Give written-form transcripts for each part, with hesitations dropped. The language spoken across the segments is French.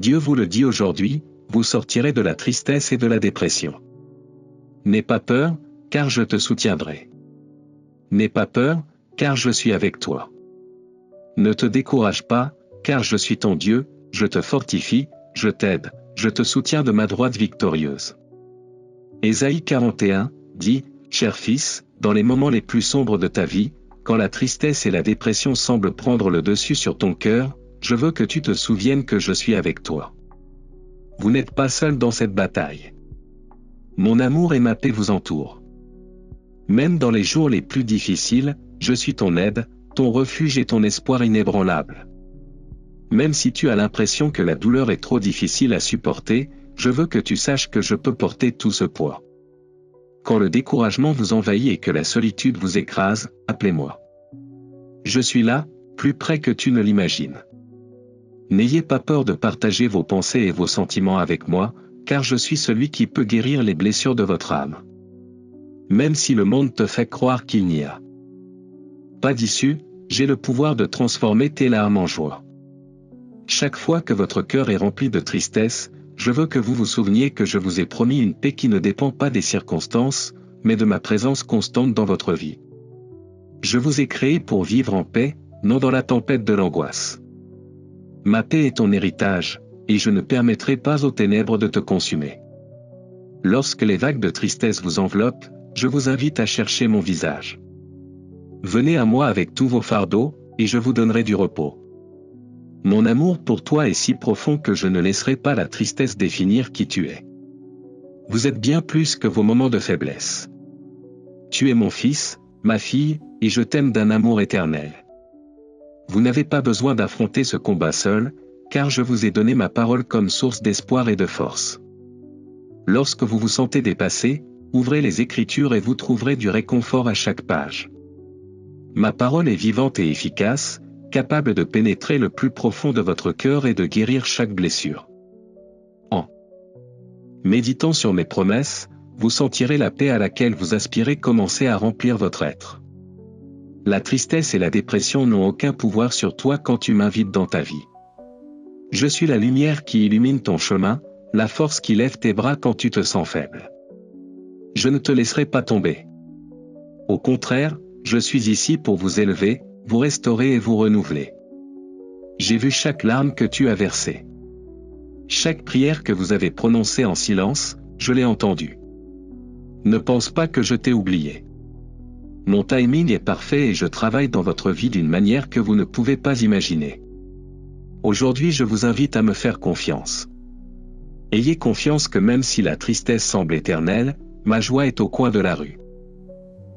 Dieu vous le dit aujourd'hui, vous sortirez de la tristesse et de la dépression. N'aie pas peur, car je te soutiendrai. N'aie pas peur, car je suis avec toi. Ne te décourage pas, car je suis ton Dieu, je te fortifie, je t'aide, je te soutiens de ma droite victorieuse. Ésaïe 41, dit, cher fils, dans les moments les plus sombres de ta vie, quand la tristesse et la dépression semblent prendre le dessus sur ton cœur, je veux que tu te souviennes que je suis avec toi. Vous n'êtes pas seul dans cette bataille. Mon amour et ma paix vous entourent. Même dans les jours les plus difficiles, je suis ton aide, ton refuge et ton espoir inébranlable. Même si tu as l'impression que la douleur est trop difficile à supporter, je veux que tu saches que je peux porter tout ce poids. Quand le découragement vous envahit et que la solitude vous écrase, appelez-moi. Je suis là, plus près que tu ne l'imagines. N'ayez pas peur de partager vos pensées et vos sentiments avec moi, car je suis celui qui peut guérir les blessures de votre âme. Même si le monde te fait croire qu'il n'y a pas d'issue, j'ai le pouvoir de transformer tes larmes en joie. Chaque fois que votre cœur est rempli de tristesse, je veux que vous vous souveniez que je vous ai promis une paix qui ne dépend pas des circonstances, mais de ma présence constante dans votre vie. Je vous ai créé pour vivre en paix, non dans la tempête de l'angoisse. Ma paix est ton héritage, et je ne permettrai pas aux ténèbres de te consumer. Lorsque les vagues de tristesse vous enveloppent, je vous invite à chercher mon visage. Venez à moi avec tous vos fardeaux, et je vous donnerai du repos. Mon amour pour toi est si profond que je ne laisserai pas la tristesse définir qui tu es. Vous êtes bien plus que vos moments de faiblesse. Tu es mon fils, ma fille, et je t'aime d'un amour éternel. Vous n'avez pas besoin d'affronter ce combat seul, car je vous ai donné ma parole comme source d'espoir et de force. Lorsque vous vous sentez dépassé, ouvrez les Écritures et vous trouverez du réconfort à chaque page. Ma parole est vivante et efficace, capable de pénétrer le plus profond de votre cœur et de guérir chaque blessure. En méditant sur mes promesses, vous sentirez la paix à laquelle vous aspirez commencer à remplir votre être. La tristesse et la dépression n'ont aucun pouvoir sur toi quand tu m'invites dans ta vie. Je suis la lumière qui illumine ton chemin, la force qui lève tes bras quand tu te sens faible. Je ne te laisserai pas tomber. Au contraire, je suis ici pour vous élever, vous restaurer et vous renouveler. J'ai vu chaque larme que tu as versée. Chaque prière que vous avez prononcée en silence, je l'ai entendue. Ne pense pas que je t'ai oublié. Mon timing est parfait et je travaille dans votre vie d'une manière que vous ne pouvez pas imaginer. Aujourd'hui je vous invite à me faire confiance. Ayez confiance que même si la tristesse semble éternelle, ma joie est au coin de la rue.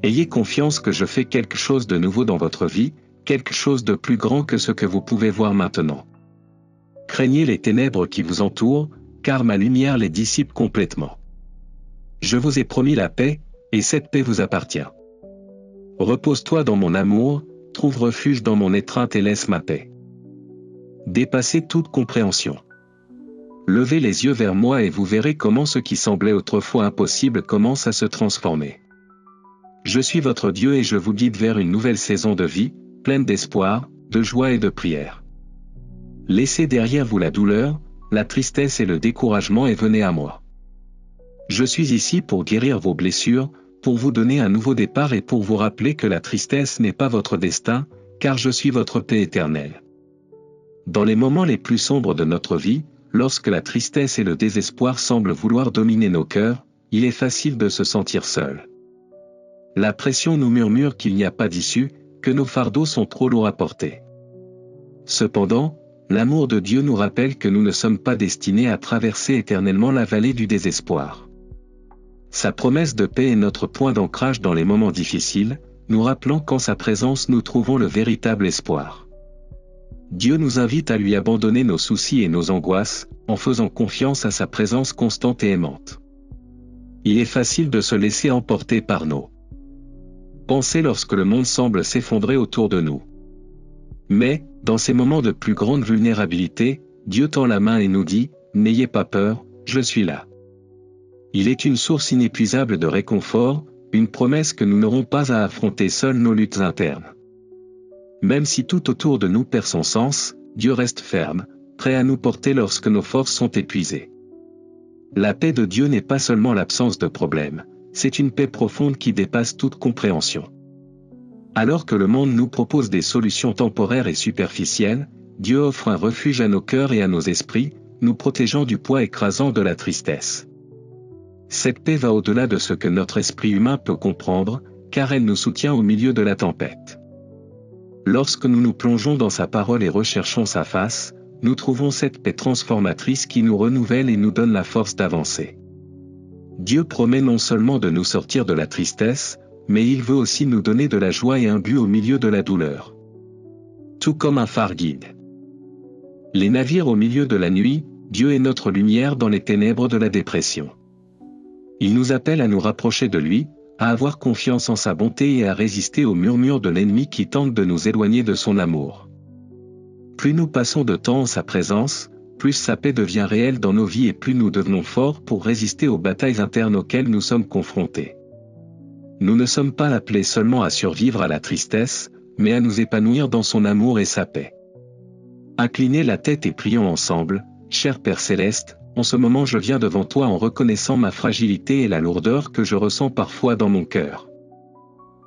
Ayez confiance que je fais quelque chose de nouveau dans votre vie, quelque chose de plus grand que ce que vous pouvez voir maintenant. Craignez les ténèbres qui vous entourent, car ma lumière les dissipe complètement. Je vous ai promis la paix, et cette paix vous appartient. Repose-toi dans mon amour, trouve refuge dans mon étreinte et laisse ma paix dépasser toute compréhension. Levez les yeux vers moi et vous verrez comment ce qui semblait autrefois impossible commence à se transformer. Je suis votre Dieu et je vous guide vers une nouvelle saison de vie, pleine d'espoir, de joie et de prière. Laissez derrière vous la douleur, la tristesse et le découragement et venez à moi. Je suis ici pour guérir vos blessures, pour vous donner un nouveau départ et pour vous rappeler que la tristesse n'est pas votre destin, car je suis votre paix éternelle. Dans les moments les plus sombres de notre vie, lorsque la tristesse et le désespoir semblent vouloir dominer nos cœurs, il est facile de se sentir seul. La pression nous murmure qu'il n'y a pas d'issue, que nos fardeaux sont trop lourds à porter. Cependant, l'amour de Dieu nous rappelle que nous ne sommes pas destinés à traverser éternellement la vallée du désespoir. Sa promesse de paix est notre point d'ancrage dans les moments difficiles, nous rappelant qu'en sa présence nous trouvons le véritable espoir. Dieu nous invite à lui abandonner nos soucis et nos angoisses, en faisant confiance à sa présence constante et aimante. Il est facile de se laisser emporter par nos pensées lorsque le monde semble s'effondrer autour de nous. Mais, dans ces moments de plus grande vulnérabilité, Dieu tend la main et nous dit, « N'ayez pas peur, je suis là. » Il est une source inépuisable de réconfort, une promesse que nous n'aurons pas à affronter seuls nos luttes internes. Même si tout autour de nous perd son sens, Dieu reste ferme, prêt à nous porter lorsque nos forces sont épuisées. La paix de Dieu n'est pas seulement l'absence de problèmes, c'est une paix profonde qui dépasse toute compréhension. Alors que le monde nous propose des solutions temporaires et superficielles, Dieu offre un refuge à nos cœurs et à nos esprits, nous protégeant du poids écrasant de la tristesse. Cette paix va au-delà de ce que notre esprit humain peut comprendre, car elle nous soutient au milieu de la tempête. Lorsque nous nous plongeons dans sa parole et recherchons sa face, nous trouvons cette paix transformatrice qui nous renouvelle et nous donne la force d'avancer. Dieu promet non seulement de nous sortir de la tristesse, mais il veut aussi nous donner de la joie et un but au milieu de la douleur. Tout comme un phare guide les navires au milieu de la nuit, Dieu est notre lumière dans les ténèbres de la dépression. Il nous appelle à nous rapprocher de lui, à avoir confiance en sa bonté et à résister aux murmures de l'ennemi qui tente de nous éloigner de son amour. Plus nous passons de temps en sa présence, plus sa paix devient réelle dans nos vies et plus nous devenons forts pour résister aux batailles internes auxquelles nous sommes confrontés. Nous ne sommes pas appelés seulement à survivre à la tristesse, mais à nous épanouir dans son amour et sa paix. Inclinez la tête et prions ensemble, cher Père Céleste, en ce moment je viens devant toi en reconnaissant ma fragilité et la lourdeur que je ressens parfois dans mon cœur.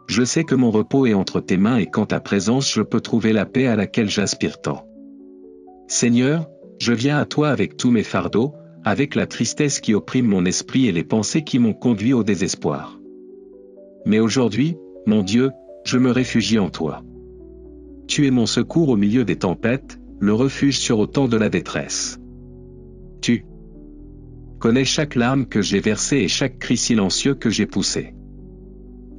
Je sais que mon repos est entre tes mains et qu'en ta présence je peux trouver la paix à laquelle j'aspire tant. Seigneur, je viens à toi avec tous mes fardeaux, avec la tristesse qui opprime mon esprit et les pensées qui m'ont conduit au désespoir. Mais aujourd'hui, mon Dieu, je me réfugie en toi. Tu es mon secours au milieu des tempêtes, le refuge sur au temps de la détresse. Tu connais chaque larme que j'ai versée et chaque cri silencieux que j'ai poussé.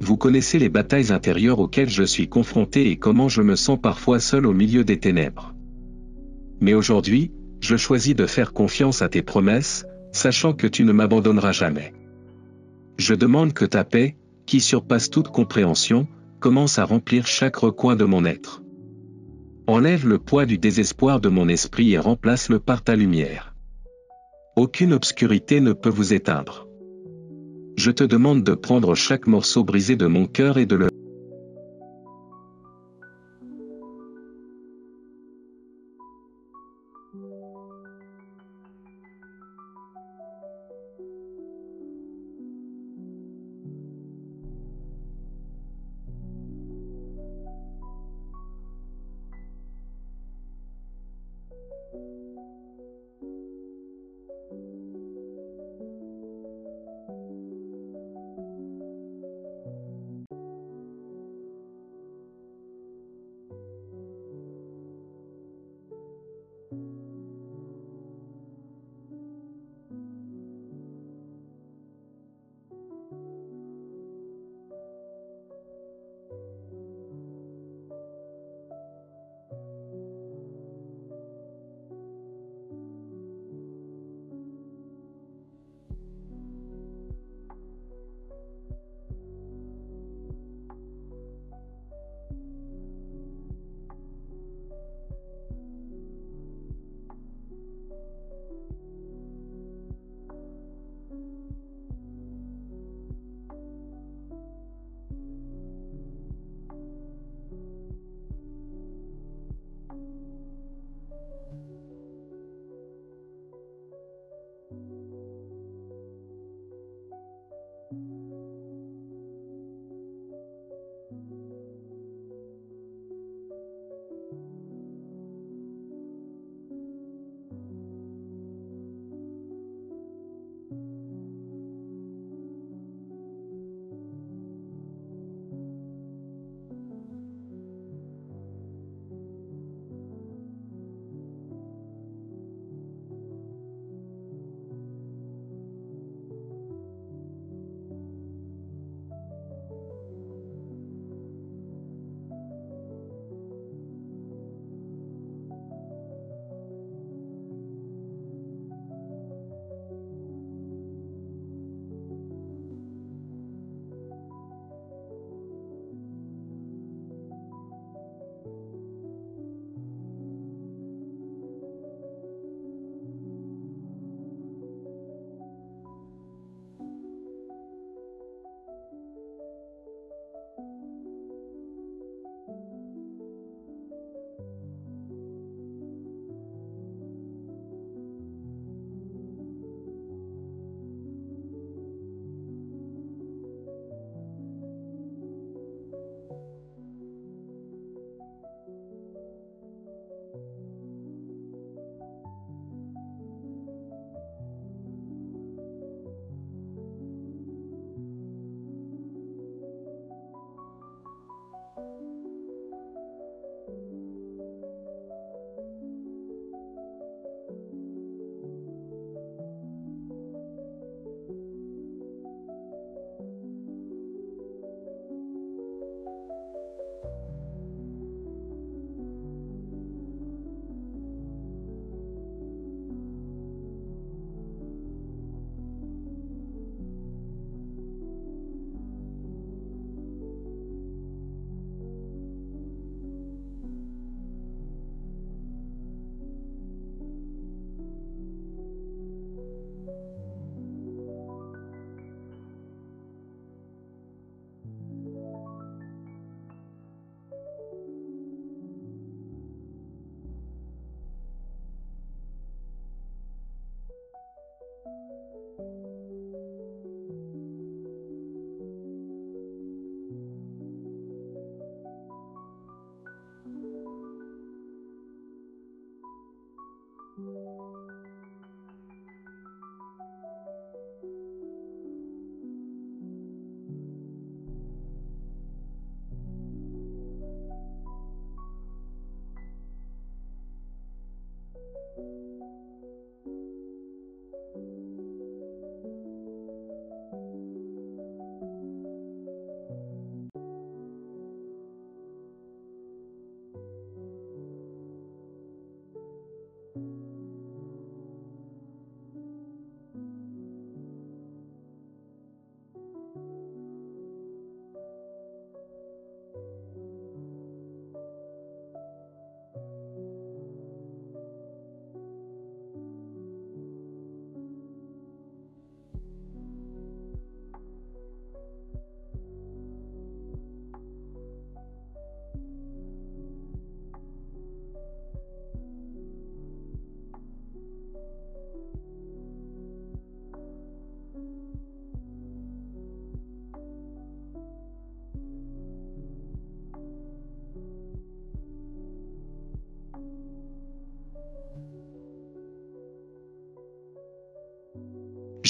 Vous connaissez les batailles intérieures auxquelles je suis confronté et comment je me sens parfois seul au milieu des ténèbres. Mais aujourd'hui, je choisis de faire confiance à tes promesses, sachant que tu ne m'abandonneras jamais. Je demande que ta paix, qui surpasse toute compréhension, commence à remplir chaque recoin de mon être. Enlève le poids du désespoir de mon esprit et remplace-le par ta lumière. Aucune obscurité ne peut vous éteindre. Je te demande de prendre chaque morceau brisé de mon cœur et de le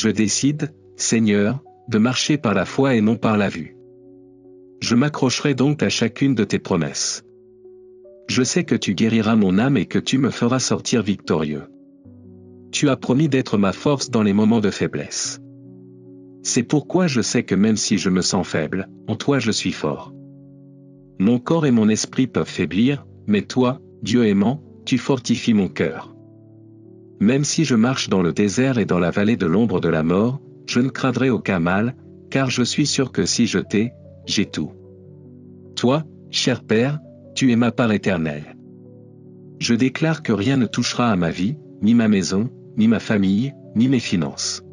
Je décide, Seigneur, de marcher par la foi et non par la vue. Je m'accrocherai donc à chacune de tes promesses. Je sais que tu guériras mon âme et que tu me feras sortir victorieux. Tu as promis d'être ma force dans les moments de faiblesse. C'est pourquoi je sais que même si je me sens faible, en toi je suis fort. Mon corps et mon esprit peuvent faiblir, mais toi, Dieu aimant, tu fortifies mon cœur. Même si je marche dans le désert et dans la vallée de l'ombre de la mort, je ne craindrai aucun mal, car je suis sûr que si je t'ai, j'ai tout. Toi, cher Père, tu es ma part éternelle. Je déclare que rien ne touchera à ma vie, ni ma maison, ni ma famille, ni mes finances.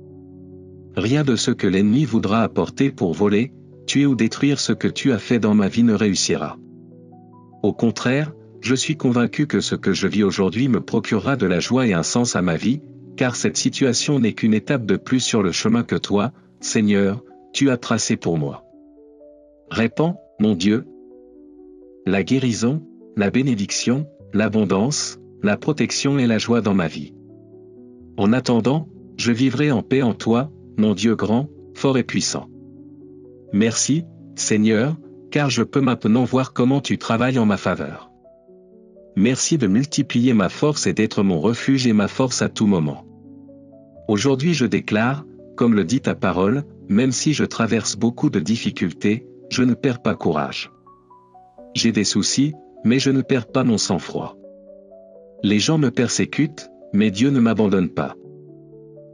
Rien de ce que l'ennemi voudra apporter pour voler, tuer ou détruire ce que tu as fait dans ma vie ne réussira. Au contraire, je suis convaincu que ce que je vis aujourd'hui me procurera de la joie et un sens à ma vie, car cette situation n'est qu'une étape de plus sur le chemin que toi, Seigneur, tu as tracé pour moi. Répands, mon Dieu, la guérison, la bénédiction, l'abondance, la protection et la joie dans ma vie. En attendant, je vivrai en paix en toi, mon Dieu grand, fort et puissant. Merci, Seigneur, car je peux maintenant voir comment tu travailles en ma faveur. Merci de multiplier ma force et d'être mon refuge et ma force à tout moment. Aujourd'hui je déclare, comme le dit ta parole, même si je traverse beaucoup de difficultés, je ne perds pas courage. J'ai des soucis, mais je ne perds pas mon sang-froid. Les gens me persécutent, mais Dieu ne m'abandonne pas.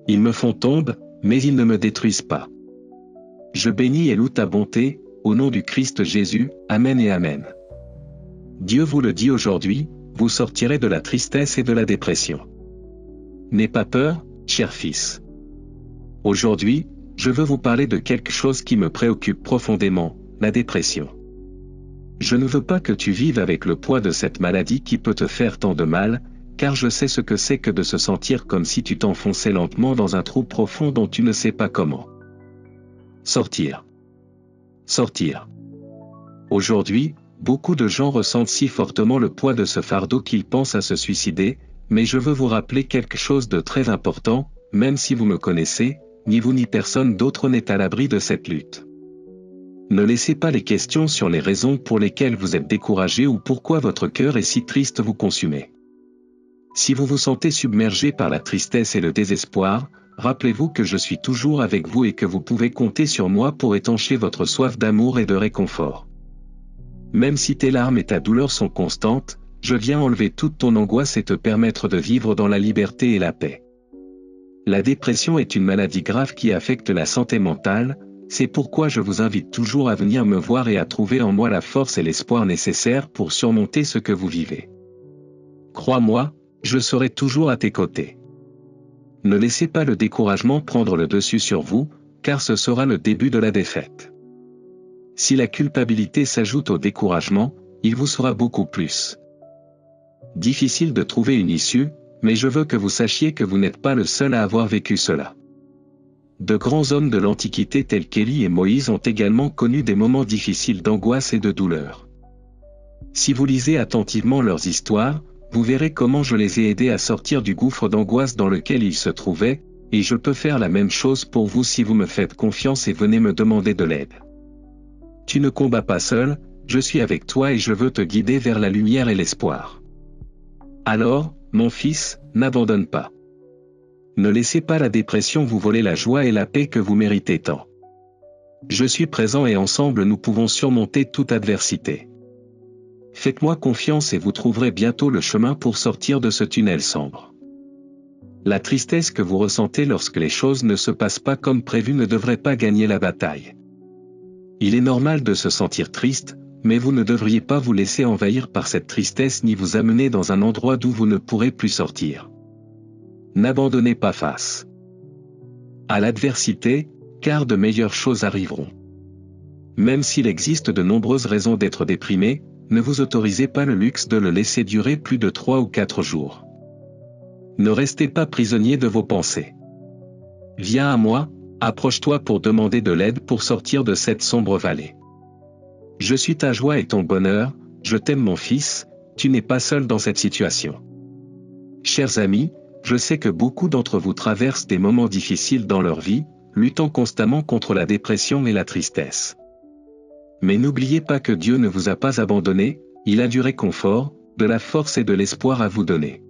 Ils me font tomber, mais ils ne me détruisent pas. Je bénis et loue ta bonté, au nom du Christ Jésus, Amen et Amen. Dieu vous le dit aujourd'hui, vous sortirez de la tristesse et de la dépression. N'aie pas peur, cher fils. Aujourd'hui, je veux vous parler de quelque chose qui me préoccupe profondément, la dépression. Je ne veux pas que tu vives avec le poids de cette maladie qui peut te faire tant de mal, car je sais ce que c'est que de se sentir comme si tu t'enfonçais lentement dans un trou profond dont tu ne sais pas comment sortir. Sortir. Aujourd'hui, beaucoup de gens ressentent si fortement le poids de ce fardeau qu'ils pensent à se suicider, mais je veux vous rappeler quelque chose de très important, même si vous me connaissez, ni vous ni personne d'autre n'est à l'abri de cette lutte. Ne laissez pas les questions sur les raisons pour lesquelles vous êtes découragé ou pourquoi votre cœur est si triste vous consumer. Si vous vous sentez submergé par la tristesse et le désespoir, rappelez-vous que je suis toujours avec vous et que vous pouvez compter sur moi pour étancher votre soif d'amour et de réconfort. Même si tes larmes et ta douleur sont constantes, je viens enlever toute ton angoisse et te permettre de vivre dans la liberté et la paix. La dépression est une maladie grave qui affecte la santé mentale, c'est pourquoi je vous invite toujours à venir me voir et à trouver en moi la force et l'espoir nécessaires pour surmonter ce que vous vivez. Crois-moi, je serai toujours à tes côtés. Ne laissez pas le découragement prendre le dessus sur vous, car ce sera le début de la défaite. Si la culpabilité s'ajoute au découragement, il vous sera beaucoup plus difficile de trouver une issue, mais je veux que vous sachiez que vous n'êtes pas le seul à avoir vécu cela. De grands hommes de l'Antiquité tels qu'Élie et Moïse ont également connu des moments difficiles d'angoisse et de douleur. Si vous lisez attentivement leurs histoires, vous verrez comment je les ai aidés à sortir du gouffre d'angoisse dans lequel ils se trouvaient, et je peux faire la même chose pour vous si vous me faites confiance et venez me demander de l'aide. Tu ne combats pas seul, je suis avec toi et je veux te guider vers la lumière et l'espoir. Alors, mon fils, n'abandonne pas. Ne laissez pas la dépression vous voler la joie et la paix que vous méritez tant. Je suis présent et ensemble nous pouvons surmonter toute adversité. Faites-moi confiance et vous trouverez bientôt le chemin pour sortir de ce tunnel sombre. La tristesse que vous ressentez lorsque les choses ne se passent pas comme prévu ne devrait pas gagner la bataille. Il est normal de se sentir triste, mais vous ne devriez pas vous laisser envahir par cette tristesse ni vous amener dans un endroit d'où vous ne pourrez plus sortir. N'abandonnez pas face à l'adversité, car de meilleures choses arriveront. Même s'il existe de nombreuses raisons d'être déprimé, ne vous autorisez pas le luxe de le laisser durer plus de 3 ou 4 jours. Ne restez pas prisonnier de vos pensées. Viens à moi, approche-toi pour demander de l'aide pour sortir de cette sombre vallée. Je suis ta joie et ton bonheur, je t'aime mon fils, tu n'es pas seul dans cette situation. Chers amis, je sais que beaucoup d'entre vous traversent des moments difficiles dans leur vie, luttant constamment contre la dépression et la tristesse. Mais n'oubliez pas que Dieu ne vous a pas abandonné, il a du réconfort, de la force et de l'espoir à vous donner.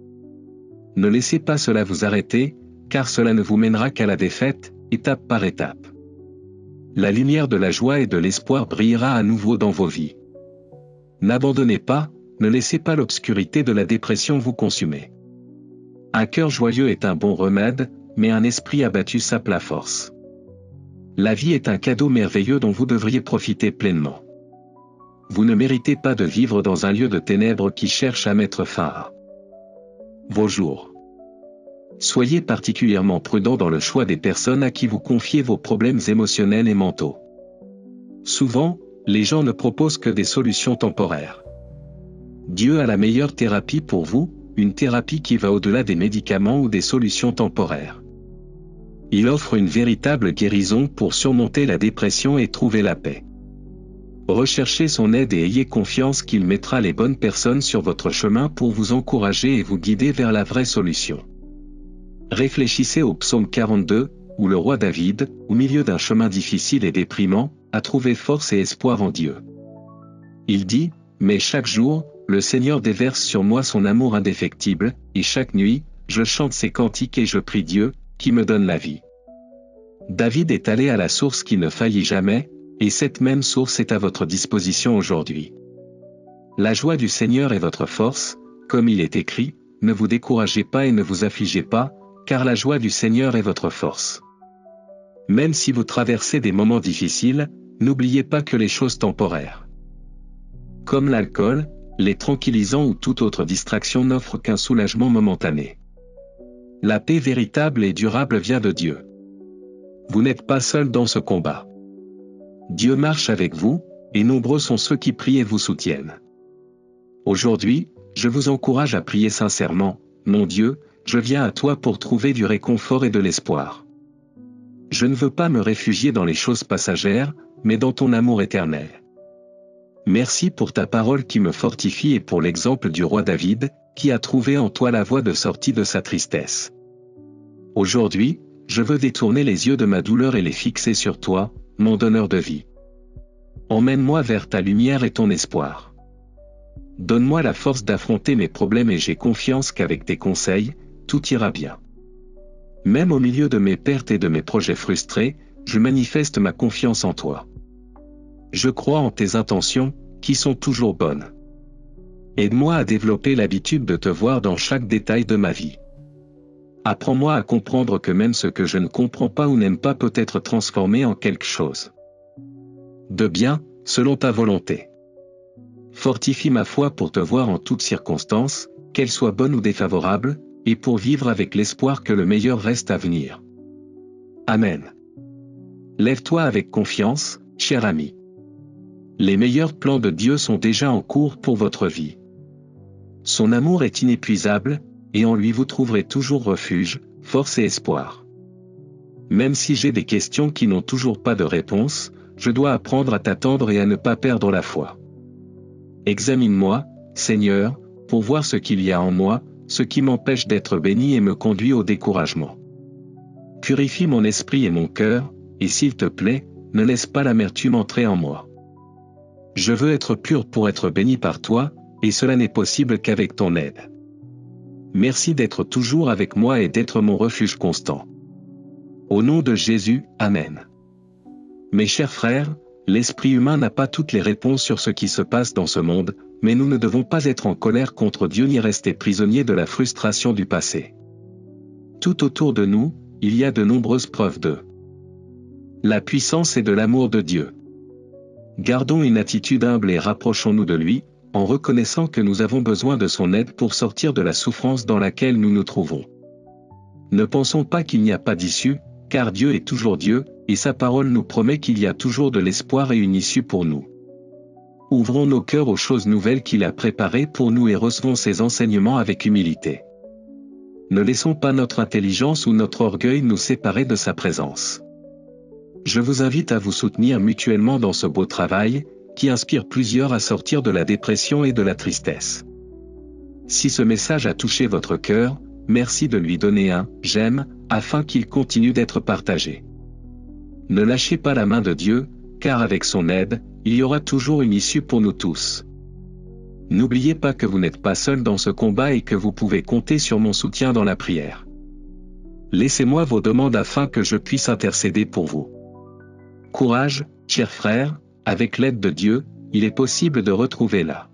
Ne laissez pas cela vous arrêter, car cela ne vous mènera qu'à la défaite, étape par étape. La lumière de la joie et de l'espoir brillera à nouveau dans vos vies. N'abandonnez pas, ne laissez pas l'obscurité de la dépression vous consumer. Un cœur joyeux est un bon remède, mais un esprit abattu sape la force. La vie est un cadeau merveilleux dont vous devriez profiter pleinement. Vous ne méritez pas de vivre dans un lieu de ténèbres qui cherche à mettre fin à vos jours. Soyez particulièrement prudent dans le choix des personnes à qui vous confiez vos problèmes émotionnels et mentaux. Souvent, les gens ne proposent que des solutions temporaires. Dieu a la meilleure thérapie pour vous, une thérapie qui va au-delà des médicaments ou des solutions temporaires. Il offre une véritable guérison pour surmonter la dépression et trouver la paix. Recherchez son aide et ayez confiance qu'il mettra les bonnes personnes sur votre chemin pour vous encourager et vous guider vers la vraie solution. Réfléchissez au psaume 42, où le roi David, au milieu d'un chemin difficile et déprimant, a trouvé force et espoir en Dieu. Il dit, « Mais chaque jour, le Seigneur déverse sur moi son amour indéfectible, et chaque nuit, je chante ses cantiques et je prie Dieu, qui me donne la vie. » David est allé à la source qui ne faillit jamais, et cette même source est à votre disposition aujourd'hui. La joie du Seigneur est votre force, comme il est écrit, ne vous découragez pas et ne vous affligez pas, car la joie du Seigneur est votre force. Même si vous traversez des moments difficiles, n'oubliez pas que les choses temporaires, comme l'alcool, les tranquillisants ou toute autre distraction n'offrent qu'un soulagement momentané. La paix véritable et durable vient de Dieu. Vous n'êtes pas seul dans ce combat. Dieu marche avec vous, et nombreux sont ceux qui prient et vous soutiennent. Aujourd'hui, je vous encourage à prier sincèrement, « Mon Dieu, je viens à toi pour trouver du réconfort et de l'espoir. Je ne veux pas me réfugier dans les choses passagères, mais dans ton amour éternel. Merci pour ta parole qui me fortifie et pour l'exemple du roi David, qui a trouvé en toi la voie de sortie de sa tristesse. Aujourd'hui, je veux détourner les yeux de ma douleur et les fixer sur toi, mon donneur de vie. Emmène-moi vers ta lumière et ton espoir. Donne-moi la force d'affronter mes problèmes et j'ai confiance qu'avec tes conseils, tout ira bien. Même au milieu de mes pertes et de mes projets frustrés, je manifeste ma confiance en toi. Je crois en tes intentions, qui sont toujours bonnes. Aide-moi à développer l'habitude de te voir dans chaque détail de ma vie. Apprends-moi à comprendre que même ce que je ne comprends pas ou n'aime pas peut être transformé en quelque chose de bien, selon ta volonté. Fortifie ma foi pour te voir en toutes circonstances, qu'elles soient bonnes ou défavorables, et pour vivre avec l'espoir que le meilleur reste à venir. Amen. Lève-toi avec confiance, cher ami. Les meilleurs plans de Dieu sont déjà en cours pour votre vie. Son amour est inépuisable, et en lui vous trouverez toujours refuge, force et espoir. Même si j'ai des questions qui n'ont toujours pas de réponse, je dois apprendre à t'attendre et à ne pas perdre la foi. Examine-moi, Seigneur, pour voir ce qu'il y a en moi, ce qui m'empêche d'être béni et me conduit au découragement. Purifie mon esprit et mon cœur, et s'il te plaît, ne laisse pas l'amertume entrer en moi. Je veux être pur pour être béni par toi, et cela n'est possible qu'avec ton aide. Merci d'être toujours avec moi et d'être mon refuge constant. Au nom de Jésus, Amen. Mes chers frères, l'esprit humain n'a pas toutes les réponses sur ce qui se passe dans ce monde, mais nous ne devons pas être en colère contre Dieu ni rester prisonniers de la frustration du passé. Tout autour de nous, il y a de nombreuses preuves de la puissance et de l'amour de Dieu. Gardons une attitude humble et rapprochons-nous de lui, en reconnaissant que nous avons besoin de son aide pour sortir de la souffrance dans laquelle nous nous trouvons. Ne pensons pas qu'il n'y a pas d'issue, car Dieu est toujours Dieu, et sa parole nous promet qu'il y a toujours de l'espoir et une issue pour nous. Ouvrons nos cœurs aux choses nouvelles qu'il a préparées pour nous et recevons ses enseignements avec humilité. Ne laissons pas notre intelligence ou notre orgueil nous séparer de sa présence. Je vous invite à vous soutenir mutuellement dans ce beau travail, qui inspire plusieurs à sortir de la dépression et de la tristesse. Si ce message a touché votre cœur, merci de lui donner un « j'aime » afin qu'il continue d'être partagé. Ne lâchez pas la main de Dieu, car avec son aide, il y aura toujours une issue pour nous tous. N'oubliez pas que vous n'êtes pas seul dans ce combat et que vous pouvez compter sur mon soutien dans la prière. Laissez-moi vos demandes afin que je puisse intercéder pour vous. Courage, chers frères, avec l'aide de Dieu, il est possible de retrouver la